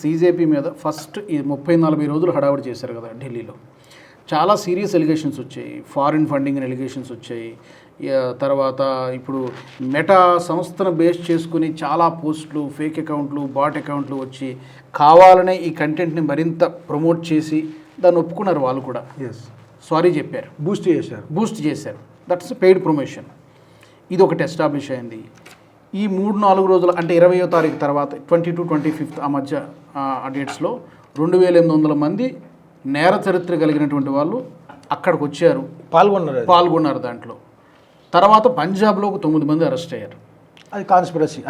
CJP మీద first ఈ 30-40 రోజులు హడావుడి చేశారు కదా ఢిల్లీలో. చాలా సీరియస్ ఎలిగేషన్స్ వచ్చాయి, ఫారిన్ ఫండింగ్ ఎలిగేషన్స్ వచ్చాయి. తర్వాత ఇప్పుడు మెటా సంస్థను బేస్ చేసుకుని చాలా పోస్టులు, ఫేక్ అకౌంట్లు, బాట్ అకౌంట్లు వచ్చి కావాలనే ఈ కంటెంట్ని మరింత ప్రమోట్ చేసి దాన్ని ఒప్పుకున్నారు వాళ్ళు కూడా. సారీ చెప్పారు, బూస్ట్ చేశారు. That's paid promotion. ఇది ఒకటి ఎస్టాబ్లిష్ అయింది. ఈ 3-4 రోజులు అంటే 20వ తారీఖు తర్వాత 22-25 ఆ మధ్య ఆ డేట్స్లో 2800 మంది నేర చరిత్ర కలిగినటువంటి వాళ్ళు అక్కడికి వచ్చారు, పాల్గొన్నారు దాంట్లో. తర్వాత పంజాబ్లో ఒక 9 మంది అరెస్ట్ అయ్యారు. అది కాన్స్పిరసీ,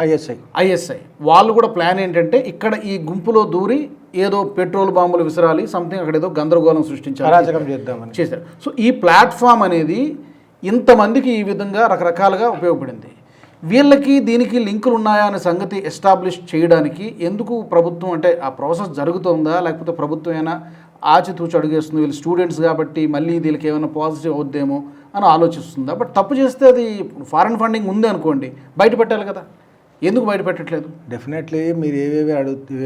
ఐఎస్ఐ వాళ్ళు కూడా ప్లాన్ ఏంటంటే ఇక్కడ ఈ గుంపులో దూరి ఏదో పెట్రోల్ బాంబులు విసరాలి, సంథింగ్ అక్కడ ఏదో గందరగోళం సృష్టించాలి చేశారు. సో ఈ ప్లాట్ఫామ్ అనేది ఇంతమందికి ఈ విధంగా రకరకాలుగా ఉపయోగపడింది. వీళ్ళకి దీనికి లింకులు ఉన్నాయా అనే సంగతి ఎస్టాబ్లిష్ చేయడానికి ఎందుకు ప్రభుత్వం, అంటే ఆ ప్రాసెస్ జరుగుతుందా లేకపోతే ప్రభుత్వం అయినా ఆచితూచి అడుగేస్తుంది, వీళ్ళు స్టూడెంట్స్ కాబట్టి మళ్ళీ వీళ్ళకి ఏమైనా పాజిటివ్ అవుద్దేమో అని ఆలోచిస్తుందా? బట్ తప్పు చేస్తే అది ఫారెన్ ఫండింగ్ ఉంది అనుకోండి, బయట పెట్టాలి కదా, ఎందుకు బయట పెట్టట్లేదు? డెఫినెట్లీ మీరు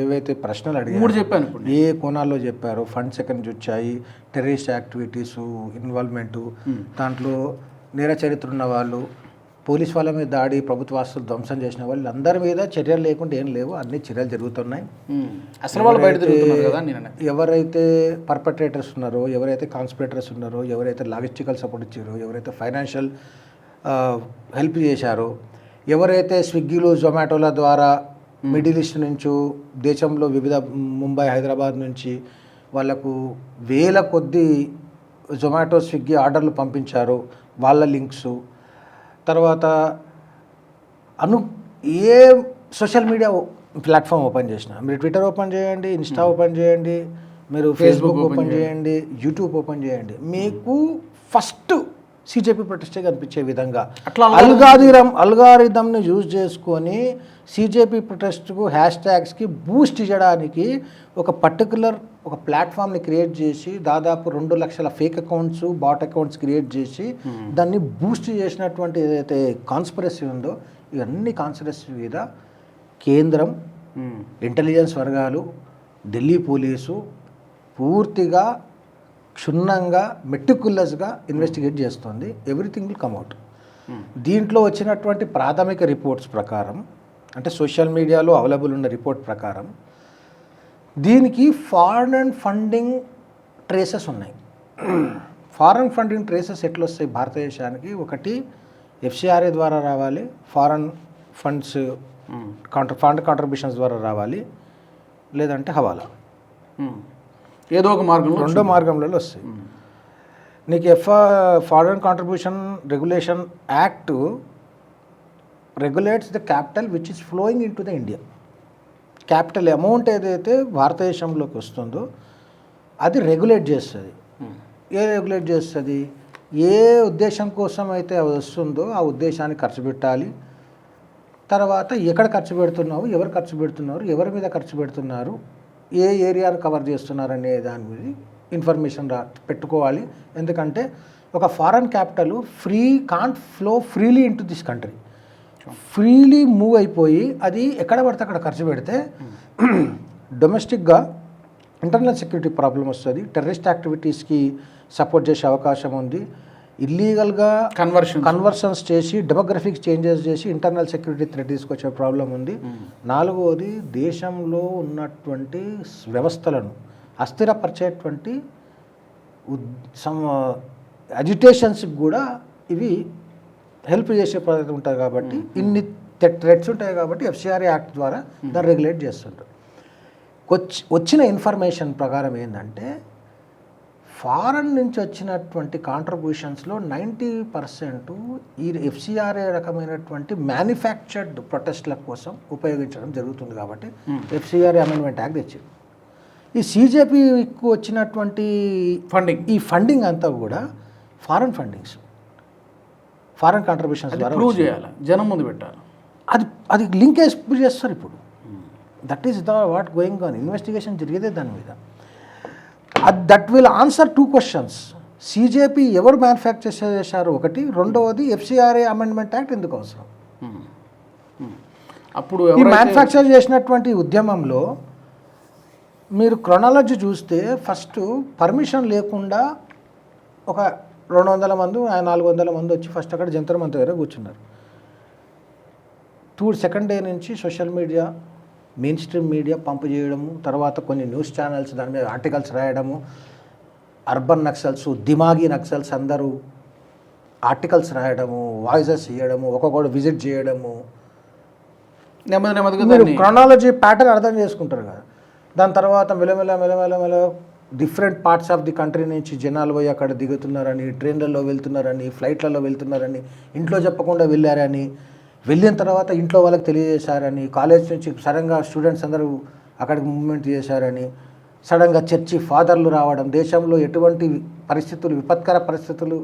ఏవైతే ప్రశ్నలు అడిగారు 3 చెప్పాను. ఏ కోణాల్లో చెప్పారు, ఫండ్స్ ఎక్కడి నుంచి వచ్చాయి, టెర్రరిస్ట్ యాక్టివిటీసు ఇన్వాల్వ్మెంటు, దాంట్లో నేర చరిత్ర ఉన్న వాళ్ళు, పోలీస్ వాళ్ళ మీద దాడి, ప్రభుత్వ ఆస్తులు ధ్వంసం చేసిన వాళ్ళు అందరి మీద చర్యలు లేకుండా ఏం లేవు, అన్ని చర్యలు జరుగుతున్నాయి. అసలు వాళ్ళు బయట తిరుగుతున్నారు కదా. ఎవరైతే పర్పట్రేటర్స్ ఉన్నారో, ఎవరైతే కాన్స్పిరేటర్స్ ఉన్నారో, ఎవరైతే లాజిస్టికల్ సపోర్ట్ ఇచ్చారో, ఎవరైతే ఫైనాన్షియల్ హెల్ప్ చేశారో, ఎవరైతే స్విగ్గీలు జొమాటోల ద్వారా మిడిల్ ఈస్ట్ నుంచి దేశంలో వివిధ ముంబై, హైదరాబాద్ నుంచి వాళ్ళకు వేల కొద్దీ జొమాటో, స్విగ్గీ ఆర్డర్లు పంపించారో వాళ్ళ లింక్స్, తర్వాత ఏ సోషల్ మీడియా ప్లాట్ఫామ్ ఓపెన్ చేసినా, మీరు ట్విట్టర్ ఓపెన్ చేయండి, ఇన్స్టా ఓపెన్ చేయండి, మీరు ఫేస్బుక్ ఓపెన్ చేయండి, యూట్యూబ్ ఓపెన్ చేయండి, మీకు ఫస్ట్ సీజేపీ ప్రొటెస్టే కనిపించే విధంగా అట్లా అల్గారిథంని యూజ్ చేసుకొని సీజేపీ ప్రొటెస్ట్కు హ్యాష్ట్యాగ్స్కి బూస్ట్ చేయడానికి ఒక పర్టికులర్ ఒక ప్లాట్ఫామ్ని క్రియేట్ చేసి దాదాపు 2 లక్షల fake accounts, bot accounts create చేసి దాన్ని బూస్ట్ చేసినటువంటి ఏదైతే కాన్స్పిరసీ ఉందో, ఇవన్నీ కాన్స్పిరసీ మీద కేంద్రం, ఇంటెలిజెన్స్ వర్గాలు, ఢిల్లీ పోలీసు పూర్తిగా క్షుణ్ణంగా మెటిక్యులస్గా ఇన్వెస్టిగేట్ చేస్తుంది. Everything will come out. దీంట్లో వచ్చినటువంటి ప్రాథమిక రిపోర్ట్స్ ప్రకారం, అంటే సోషల్ మీడియాలో అవైలబుల్ ఉన్న రిపోర్ట్ ప్రకారం దీనికి ఫారెన్ ఫండింగ్ ట్రేసెస్ ఉన్నాయి. ఫారెన్ ఫండింగ్ ట్రేసెస్ ఎట్లా వస్తాయి భారతదేశానికి? ఒకటి ఎఫ్సిఆర్ఏ ద్వారా రావాలి, ఫారెన్ ఫండ్స్ ఫండ్ కాంట్రిబ్యూషన్స్ ద్వారా రావాలి, లేదంటే హవాలా, ఏదో ఒక మార్గంలో, 2 మార్గంలో వస్తాయి. నీకు foreign contribution regulation act regulates the capital which is flowing in to the India. Capital amount ఏదైతే భారతదేశంలోకి వస్తుందో అది రెగ్యులేట్ చేస్తుంది. రెగ్యులేట్ చేస్తుంది? ఏ ఉద్దేశం కోసం అయితే అది వస్తుందో ఆ ఉద్దేశాన్ని ఖర్చు పెట్టాలి. తర్వాత ఎక్కడ ఖర్చు పెడుతున్నావు, ఎవరు ఖర్చు పెడుతున్నారు, ఎవరి మీద ఖర్చు పెడుతున్నారు, ఏ ఏరియాను కవర్ చేస్తున్నారనే దాని మీద ఇన్ఫర్మేషన్ పెట్టుకోవాలి. ఎందుకంటే ఒక foreign capital can't flow freely in to this country. Freely move అయిపోయి అది ఎక్కడ పడితే అక్కడ ఖర్చు పెడితే డొమెస్టిక్గా ఇంటర్నల్ సెక్యూరిటీ ప్రాబ్లం వస్తుంది, టెర్రరిస్ట్ యాక్టివిటీస్కి సపోర్ట్ చేసే అవకాశం ఉంది, ఇల్లీగల్గా కన్వర్షన్స్ చేసి డెమోగ్రఫిక్ చేంజెస్ చేసి ఇంటర్నల్ సెక్యూరిటీ థ్రెట్ తీసుకొచ్చే ప్రాబ్లం ఉంది. 4వది దేశంలో ఉన్నటువంటి వ్యవస్థలను అస్థిరపరిచేటువంటి అజిటేషన్స్కి కూడా ఇవి హెల్ప్ చేసే పద్ధతి ఉంటుంది. కాబట్టి ఇన్ని థ్రెట్స్ ఉంటాయి కాబట్టి ఎఫ్సిఆర్ఏ యాక్ట్ ద్వారా దాన్ని రెగ్యులేట్ చేస్తుంటారు. వచ్చిన ఇన్ఫర్మేషన్ ప్రకారం ఏంటంటే ఫారెన్ నుంచి వచ్చినటువంటి కాంట్రిబ్యూషన్స్లో 90% ఈ ఎఫ్సిఆర్ఏ రకమైనటువంటి మ్యానుఫ్యాక్చర్డ్ ప్రొటెస్ట్ల కోసం ఉపయోగించడం జరుగుతుంది. కాబట్టి ఎఫ్సిఆర్ఏ అమెండ్మెంట్ యాక్ట్ తెచ్చింది. ఈ సీజేపీకి వచ్చినటువంటి ఫండింగ్ అంతా కూడా ఫారెన్ ఫండింగ్స్, ఫారెన్ కాంట్రిబ్యూషన్స్ ద్వారా ప్రూవ్ చేయాలి, జనం ముందు పెట్టాలి. అది లింకేజ్ చేస్తారు ఇప్పుడు. That is what going on. Investigation జరిగేదే దాని మీద. దట్ విల్ ఆన్సర్ 2 questions. సీజేపీ ఎవరు మ్యానుఫ్యాక్చర్ చేశారు ఒకటి, 2వది ఎఫ్సిఆర్ఏ అమెండ్మెంట్ యాక్ట్ ఎందుకు అవసరం. అప్పుడు ఈ మ్యానుఫ్యాక్చర్ చేసినటువంటి ఉద్యమంలో మీరు క్రొనాలజీ చూస్తే ఫస్ట్ పర్మిషన్ లేకుండా ఒక 200 మంది 400 మంది వచ్చి ఫస్ట్ అక్కడ జంతర్ మంతర్ దగ్గర కూర్చున్నారు. సెకండ్ డే నుంచి social media, mainstream media పంపు చేయడము, తర్వాత కొన్ని న్యూస్ ఛానల్స్ దాని మీద ఆర్టికల్స్ రాయడము, అర్బన్ నక్సల్స్, దిమాగి నక్సల్స్ అందరూ ఆర్టికల్స్ రాయడము, వాయిసెస్ ఇవ్వడము, ఒక్కొక్కడు విజిట్ చేయడము. నెమ్మదిగా మీరు క్రొనాలజీ ప్యాటర్న్ అర్థం చేసుకుంటారు కదా. దాని తర్వాత మెల్లమెల్ల different parts of the country నుంచి జనాలు పోయి అక్కడ దిగుతున్నారని, ట్రైన్లలో వెళ్తున్నారని, ఫ్లైట్లలో వెళ్తున్నారని, ఇంట్లో చెప్పకుండా వెళ్ళారని, వెళ్ళిన తర్వాత ఇంట్లో వాళ్ళకి తెలియజేశారని, కాలేజ్ నుంచి సడన్గా స్టూడెంట్స్ అందరూ అక్కడికి మూవ్మెంట్ చేశారని, సడన్గా చర్చి ఫాదర్లు రావడం, దేశంలో ఎటువంటి పరిస్థితులు, విపత్కర పరిస్థితులు,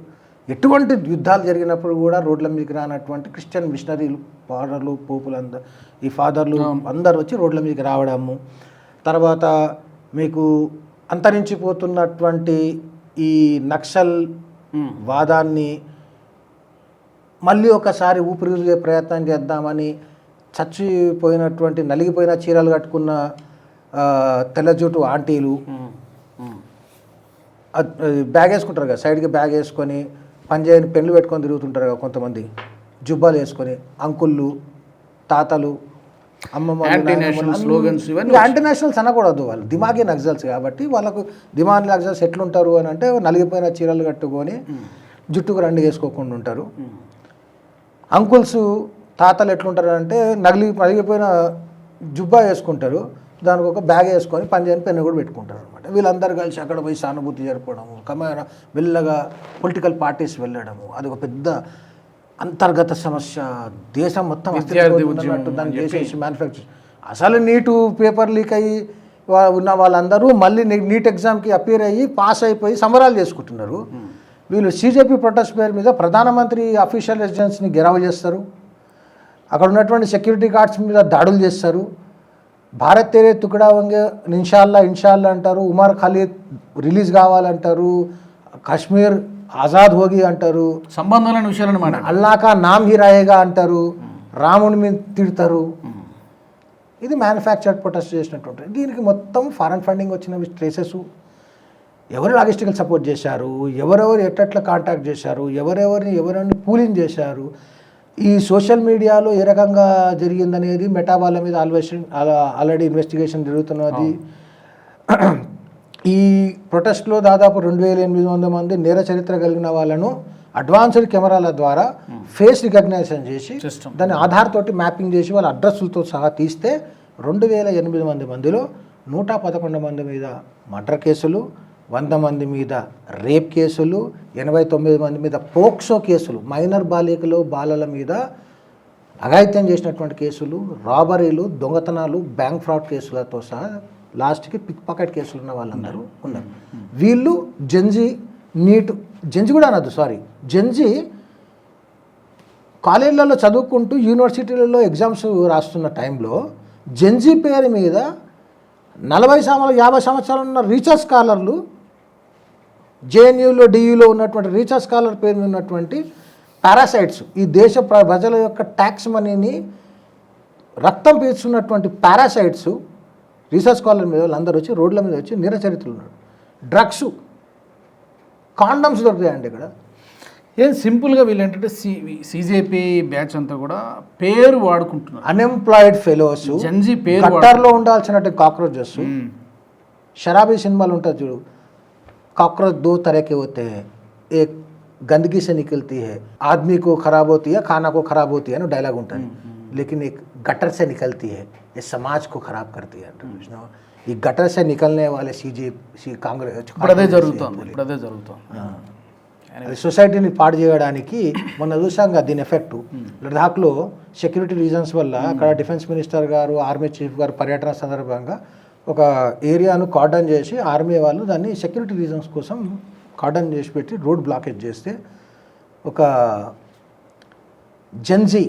ఎటువంటి యుద్ధాలు జరిగినప్పుడు కూడా రోడ్ల మీదకి రానటువంటి క్రిస్టియన్ మిషనరీలు, ఫాదర్లు, పోపులు ఈ ఫాదర్లు అందరూ వచ్చి రోడ్ల మీదకి రావడము. తర్వాత మీకు అంతరించిపోతున్నటువంటి ఈ నక్సల్ వాదాన్ని మళ్ళీ ఒకసారి ఊపిరిగే ప్రయత్నం చేద్దామని చచ్చిపోయినటువంటి నలిగిపోయిన చీరలు కట్టుకున్న తెల్లజుట్టు ఆంటీలు బ్యాగ్ వేసుకుంటారు కదా, సైడ్కి బ్యాగ్ వేసుకొని పంజాయిని పెన్లు పెట్టుకొని తిరుగుతుంటారు కదా కొంతమంది, జుబ్బాలు వేసుకొని, అంకుళ్ళు, తాతలు, అమ్మమ్మ. యాంటీ నేషనల్స్ అనకూడదు, వాళ్ళు దిమాగి నక్సల్స్ కాబట్టి వాళ్ళకు దిమాగి నక్సల్స్ ఎట్లుంటారు అని అంటే నలిగిపోయిన చీరలు కట్టుకొని జుట్టుకు రండి వేసుకోకుండా ఉంటారు. అంకుల్స్, తాతలు ఎట్లుంటారు అంటే నలిగిపోయిన జుబ్బా వేసుకుంటారు, దానికి ఒక బ్యాగ్ వేసుకొని పంజాబీ పెన్ను కూడా పెట్టుకుంటారు అనమాట. వీళ్ళందరూ కలిసి అక్కడ పోయి సానుభూతి జరపడము, మెల్లగా పొలిటికల్ పార్టీస్ వెళ్ళడము, అది ఒక పెద్ద అంతర్గత సమస్య, దేశం మొత్తం దాన్ని చేసేసి మ్యానుఫ్యాక్చర్. అసలు నీటు పేపర్ లీక్ అయ్యి ఉన్న వాళ్ళందరూ మళ్ళీ నీట్ ఎగ్జామ్కి అపీర్ అయ్యి పాస్ అయిపోయి సంబరాలు చేసుకుంటున్నారు. వీళ్ళు సీజేపీ ప్రొటెస్ట్ పేరు మీద ప్రధానమంత్రి అఫీషియల్ రెసిడెన్స్ని గెరావ్ చేస్తారు, అక్కడ ఉన్నటువంటి సెక్యూరిటీ గార్డ్స్ మీద దాడులు చేస్తారు, భారత్ తేరే తుకడా వంగే ఇన్షాల్లా అంటారు, ఉమర్ ఖలీద్ రిలీజ్ కావాలంటారు, కాశ్మీర్ ఆజాద్ హోగి అంటారు, సంబంధం లేని విషయాలు అనమాట. అల్లాకా నామ్ హీ రాయేగా అంటారు, రాముని మీద తిడతారు. ఇది మ్యానుఫ్యాక్చర్డ్ ప్రొటెస్ట్ చేసినటువంటి. దీనికి మొత్తం ఫారెన్ ఫండింగ్ వచ్చిన ట్రేసెస్, ఎవరు లాజిస్టికల్ సపోర్ట్ చేశారు, ఎవరెవరు ఎట్లా కాంటాక్ట్ చేశారు, ఎవరిని పూలింగ్ చేశారు, ఈ సోషల్ మీడియాలో ఏ రకంగా జరిగిందనేది మెటా వాళ్ళ మీద ఆల్రెడీ ఇన్వెస్టిగేషన్ జరుగుతున్నది. ఈ ప్రొటెస్ట్లో దాదాపు 2800 మంది నేర చరిత్ర కలిగిన వాళ్ళను అడ్వాన్స్డ్ కెమెరాల ద్వారా ఫేస్ రికగ్నైజేషన్ చేసి దాని ఆధార్ తోటి మ్యాపింగ్ చేసి వాళ్ళ అడ్రస్లతో సహా తీస్తే 2800 మందిలో 111 మంది మీద మర్డర్ కేసులు, 100 మంది మీద రేప్ కేసులు, 89 మంది మీద పోక్సో కేసులు, మైనర్ బాలల మీద అఘాయిత్యం చేసినటువంటి కేసులు, రాబరీలు, దొంగతనాలు, బ్యాంక్ ఫ్రాడ్ కేసులతో సహా లాస్ట్కి పిక్ పాకెట్ కేసులు ఉన్న వాళ్ళందరూ ఉన్నారు. వీళ్ళు జెన్జీ కూడా అనద్దు, జెన్జీ కాలేజీలలో చదువుకుంటూ యూనివర్సిటీలలో ఎగ్జామ్స్ రాస్తున్న టైంలో జెన్జీ పేరు మీద 40-50 సంవత్సరాలు ఉన్న రీసెర్చ్ స్కాలర్లు, జేఎన్యూలో డియూలో ఉన్నటువంటి రీసెర్చ్ స్కాలర్ పేరు ఉన్నటువంటి పారాసైట్స్, ఈ దేశ ప్రజల యొక్క ట్యాక్స్ మనీని రక్తం పీల్చున్నటువంటి పారాసైట్స్ రీసెర్చ్ స్కాలర్ మీద వాళ్ళందరూ వచ్చి రోడ్ల మీద వచ్చి నిరచరిత్రులు ఉన్నారు. డ్రగ్స్, కాండమ్స్ దొరుకుతాయండి ఇక్కడ. ఏం సింపుల్గా వీళ్ళు ఏంటంటే సీజేపీ బ్యాచ్ అంతా కూడా పేరు వాడుకుంటున్నారు. అన్ఎంప్లాయిడ్ ఫెలోస్, జెన్జీ పేరు కట్టర్లో ఉండాల్సినట్టు కాక్రోచెస్. షరాబీ సినిమాలు ఉంటుంది చూడు, काकरोच 2 तरह के होते हैं, एक गंदगी से निकलती है, आदमी को खराब होती है, खाना को खराब होती है ना डायलॉग ఉంటుంది, लेकिन एक गटर से निकलती है, ये समाज को खराब करती है. ఈ గటర్ से निकलने वाले सीजेपी कांग्रेस ఇప్పుడే జరుగుతుంది. సొసైటీని పాడు చేయడానికి మొన్న చూసాం దీని ఎఫెక్ట్. లడాఖ్లో సెక్యూరిటీ రీజన్స్ వల్ల అక్కడ డిఫెన్స్ మినిస్టర్ గారు, ఆర్మీ చీఫ్ గారు పర్యటన సందర్భంగా ఒక ఏరియాను కార్డన్ చేసి ఆర్మీ వాళ్ళు దాన్ని సెక్యూరిటీ రీజన్స్ కోసం కార్డన్ చేసి పెట్టి రోడ్ బ్లాకేజ్ చేస్తే ఒక జెన్జీ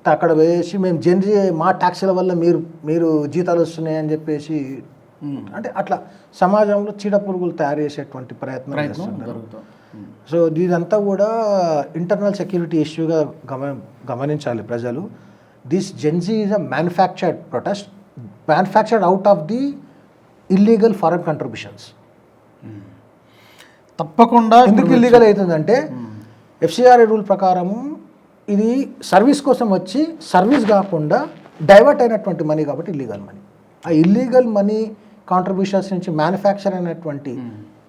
అక్కడ వేసి మేము జెన్జీ మా ట్యాక్సీల వల్ల మీరు జీతాలు వస్తున్నాయని చెప్పేసి, అంటే అట్లా సమాజంలో చీడపురుగులు తయారు చేసేటువంటి ప్రయత్నం చేస్తున్నారు. సో ఇదంతా కూడా ఇంటర్నల్ సెక్యూరిటీ ఇష్యూగా గమనించాలి ప్రజలు. This Gen Z is a manufactured protest, manufactured out of the illegal foreign contributions. తప్పకుండా ఎందుకు ఇల్లీగల్ అవుతుందంటే ఎఫ్సిఆర్ఏ రూల్ ప్రకారము ఇది సర్వీస్ కోసం వచ్చి సర్వీస్ కాకుండా డైవర్ట్ అయినటువంటి మనీ కాబట్టి ఇల్లీగల్ మనీ. ఆ ఇల్లీగల్ మనీ కాంట్రిబ్యూషన్స్ నుంచి మ్యానుఫ్యాక్చర్ అయినటువంటి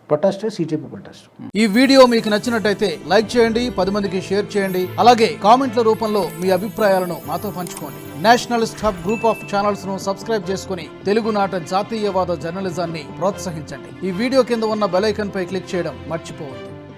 ప్రొటెస్ట్ సిజేపీ ప్రొటెస్ట్. ఈ వీడియో మీకు నచ్చినట్టయితే లైక్ చేయండి, 10 మందికి షేర్ చేయండి. అలాగే కామెంట్ల రూపంలో మీ అభిప్రాయాలను మాతో పంచుకోండి. Nationalist hub group of channels ను సబ్స్క్రైబ్ చేసుకుని తెలుగునాట జాతీయవాద జర్నలిజాన్ని ప్రోత్సహించండి. ఈ వీడియో కింద ఉన్న బెల్ ఐకాన్ పై క్లిక్ చేయడం మర్చిపోవద్దు.